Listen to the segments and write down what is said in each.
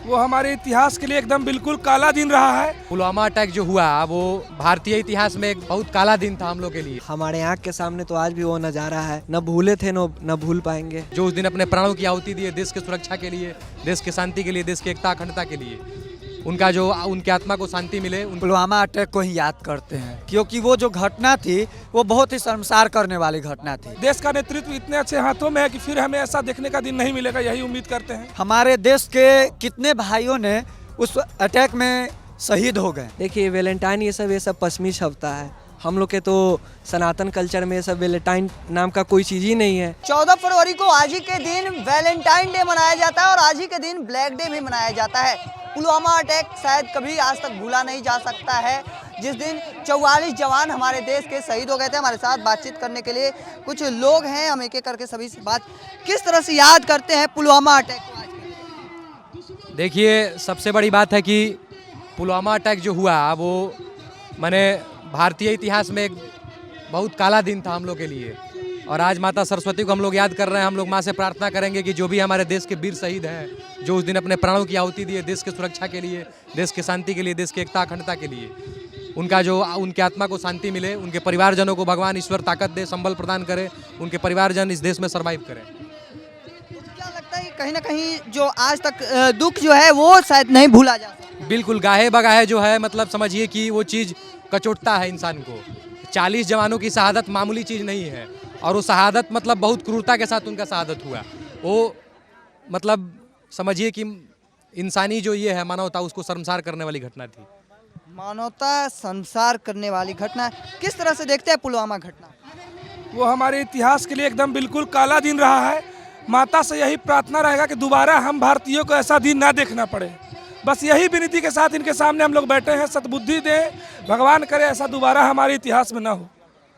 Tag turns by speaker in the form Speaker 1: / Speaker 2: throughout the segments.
Speaker 1: वो हमारे इतिहास के लिए एकदम बिल्कुल काला दिन रहा है।
Speaker 2: पुलवामा अटैक जो हुआ वो भारतीय इतिहास में एक बहुत काला दिन था हम लोग के लिए।
Speaker 3: हमारे आँख के सामने तो आज भी वो नज़ारा है, न भूले थे न भूल पाएंगे।
Speaker 2: जो उस दिन अपने प्राणों की आहुति दिए देश की सुरक्षा के लिए, देश की शांति के लिए, देश की एकता अखंडता के लिए, उनका जो उनके आत्मा को शांति मिले।
Speaker 4: पुलवामा अटैक को ही याद करते हैं क्योंकि वो जो घटना थी वो बहुत ही शर्मसार करने वाली घटना थी।
Speaker 1: देश का नेतृत्व इतने अच्छे हाथों में है कि फिर हमें ऐसा देखने का दिन नहीं मिलेगा, यही उम्मीद करते हैं।
Speaker 4: हमारे देश के कितने भाइयों ने उस अटैक में शहीद हो गए।
Speaker 3: देखिए वैलेंटाइन ये सब पश्चिमी शब्द है। हम लोग के तो सनातन कल्चर में ये सब वैलेंटाइन नाम का कोई चीज़ ही नहीं है।
Speaker 5: 14 फरवरी को आज ही के दिन वैलेंटाइन डे मनाया जाता है और आज ही के दिन ब्लैक डे भी मनाया जाता है। पुलवामा अटैक शायद कभी आज तक भूला नहीं जा सकता है, जिस दिन 44 जवान हमारे देश के शहीद हो गए थे। हमारे साथ बातचीत करने के लिए कुछ लोग हैं, हम एक एक करके सभी से बात किस तरह से याद करते हैं पुलवामा अटैक को आज।
Speaker 2: देखिए सबसे बड़ी बात है कि पुलवामा अटैक जो हुआ वो माने भारतीय इतिहास में एक बहुत काला दिन था हम लोग के लिए। और आज माता सरस्वती को हम लोग याद कर रहे हैं। हम लोग माँ से प्रार्थना करेंगे कि जो भी हमारे देश के वीर शहीद हैं, जो उस दिन अपने प्राणों की आहुति दिए देश की सुरक्षा के लिए, देश की शांति के लिए, देश की एकता अखंडता के लिए, उनका जो उनके आत्मा को शांति मिले, उनके परिवारजनों को भगवान ईश्वर ताकत दे, संबल प्रदान करे, उनके परिवारजन इस देश में सर्वाइव करें।
Speaker 5: क्या लगता है कि कहीं ना कहीं जो आज तक दुख जो है वो शायद नहीं भूला जा सकता।
Speaker 2: बिल्कुल गाहे बगाहे जो है, मतलब समझिए कि वो चीज़ कचोटता है इंसान को। 40 जवानों की शहादत मामूली चीज़ नहीं है और वो शहादत मतलब बहुत क्रूरता के साथ उनका शहादत हुआ। वो मतलब समझिए कि इंसानी जो ये है मानवता, उसको शर्मसार करने वाली घटना थी।
Speaker 5: मानवता शर्मसार करने वाली घटना किस तरह से देखते हैं पुलवामा घटना?
Speaker 1: वो हमारे इतिहास के लिए एकदम बिल्कुल काला दिन रहा है। माता से यही प्रार्थना रहेगा कि दोबारा हम भारतीयों को ऐसा दिन ना देखना पड़े। बस यही विनती के साथ इनके सामने हम लोग बैठे हैं। सद्बुद्धि दें, भगवान करे ऐसा दोबारा हमारे इतिहास में ना हो।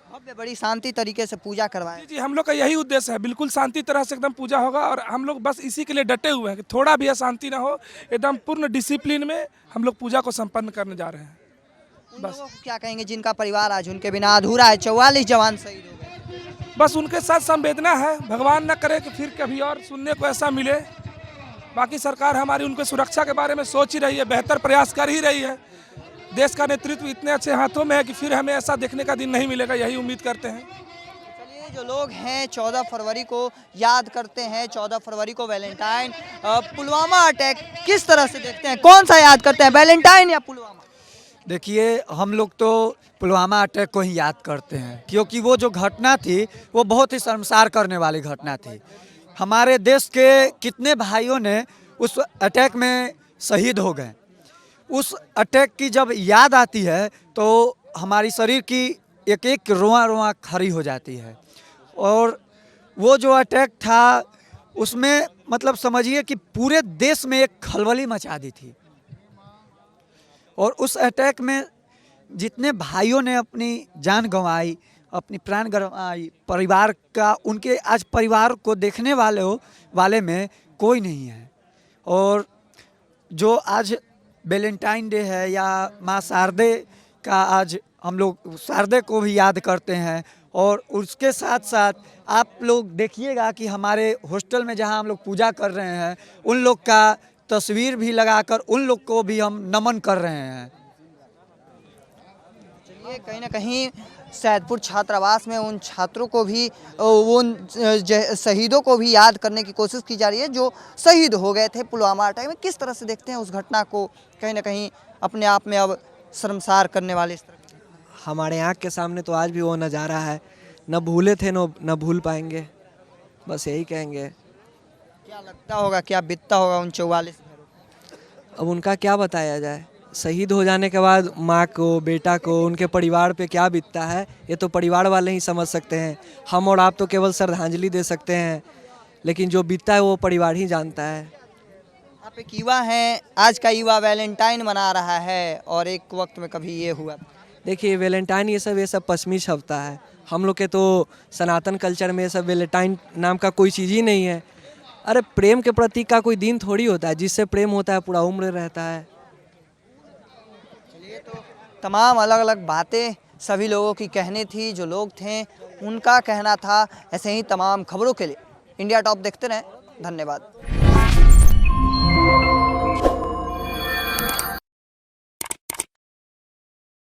Speaker 5: भव्य बड़ी शांति तरीके से पूजा करवाएं।
Speaker 1: जी हम लोग का यही उद्देश्य है, बिल्कुल शांति तरह से एकदम पूजा होगा। और हम लोग बस इसी के लिए डटे हुए हैं कि थोड़ा भी अशांति ना हो, एकदम पूर्ण डिसिप्लिन में हम लोग पूजा को संपन्न करने जा रहे हैं।
Speaker 5: उन लोगों को क्या कहेंगे जिनका परिवार आज उनके बिना अधूरा है? 44 जवान शहीद हो गए।
Speaker 1: बस उनके साथ संवेदना है, भगवान न करे कि फिर कभी और सुनने को ऐसा मिले। बाकी सरकार हमारी उनके सुरक्षा के बारे में सोच ही रही है, बेहतर प्रयास कर ही रही है। देश का नेतृत्व इतने अच्छे हाथों में है कि फिर हमें ऐसा देखने का दिन नहीं मिलेगा, यही उम्मीद करते हैं।
Speaker 5: चलिए, जो लोग हैं 14 फरवरी को याद करते हैं, 14 फरवरी को वैलेंटाइन, पुलवामा अटैक किस तरह से देखते हैं? कौन सा याद करते हैं, वैलेंटाइन या पुलवामा?
Speaker 4: देखिए हम लोग तो पुलवामा अटैक को ही याद करते हैं क्योंकि वो जो घटना थी वो बहुत ही शर्मसार करने वाली घटना थी। हमारे देश के कितने भाइयों ने उस अटैक में शहीद हो गए। उस अटैक की जब याद आती है तो हमारी शरीर की एक एक रोआ रोआ खड़ी हो जाती है। और वो जो अटैक था उसमें मतलब समझिए कि पूरे देश में एक खलबली मचा दी थी। और उस अटैक में जितने भाइयों ने अपनी जान गंवाई, अपनी प्राण गंवाई, परिवार का, उनके आज परिवार को देखने वाले में कोई नहीं है। और जो आज वैलेंटाइन डे है या माँ शारदे का, आज हम लोग शारदे को भी याद करते हैं। और उसके साथ साथ आप लोग देखिएगा कि हमारे हॉस्टल में जहाँ हम लोग पूजा कर रहे हैं उन लोग का तस्वीर भी लगाकर उन लोग को भी हम नमन कर रहे हैं।
Speaker 5: चलिए, कहीं ना कहीं सैदपुर छात्रावास में उन छात्रों को भी, उन शहीदों को भी याद करने की कोशिश की जा रही है जो शहीद हो गए थे पुलवामा अटैक में। किस तरह से देखते हैं उस घटना को? कहीं ना कहीं अपने आप में अब शर्मसार करने वाले इस तरह।
Speaker 3: हमारे आँख के सामने तो आज भी वो नज़ारा है, न भूले थे न भूल पाएंगे। बस यही कहेंगे।
Speaker 5: क्या लगता होगा, क्या बीतता होगा उन 44 घरों?
Speaker 3: अब उनका क्या बताया जाए। शहीद हो जाने के बाद माँ को, बेटा को, उनके परिवार पे क्या बीतता है ये तो परिवार वाले ही समझ सकते हैं। हम और आप तो केवल श्रद्धांजलि दे सकते हैं, लेकिन जो बीतता है वो परिवार ही जानता है।
Speaker 5: आप एक युवा हैं, आज का युवा वैलेंटाइन मना रहा है और एक वक्त में कभी ये हुआ।
Speaker 3: देखिए वैलेंटाइन ये सब पश्चिमी शब्द है। हम लोग के तो सनातन कल्चर में ये सब वैलेंटाइन नाम का कोई चीज़ ही नहीं है। अरे प्रेम के प्रतीक का कोई दिन थोड़ी होता है, जिससे प्रेम होता है पूरा उम्र रहता है।
Speaker 5: चलिए, तो तमाम अलग अलग बातें सभी लोगों की कहनी थी, जो लोग थे उनका कहना था। ऐसे ही तमाम खबरों के लिए इंडिया टॉप देखते रहें। धन्यवाद।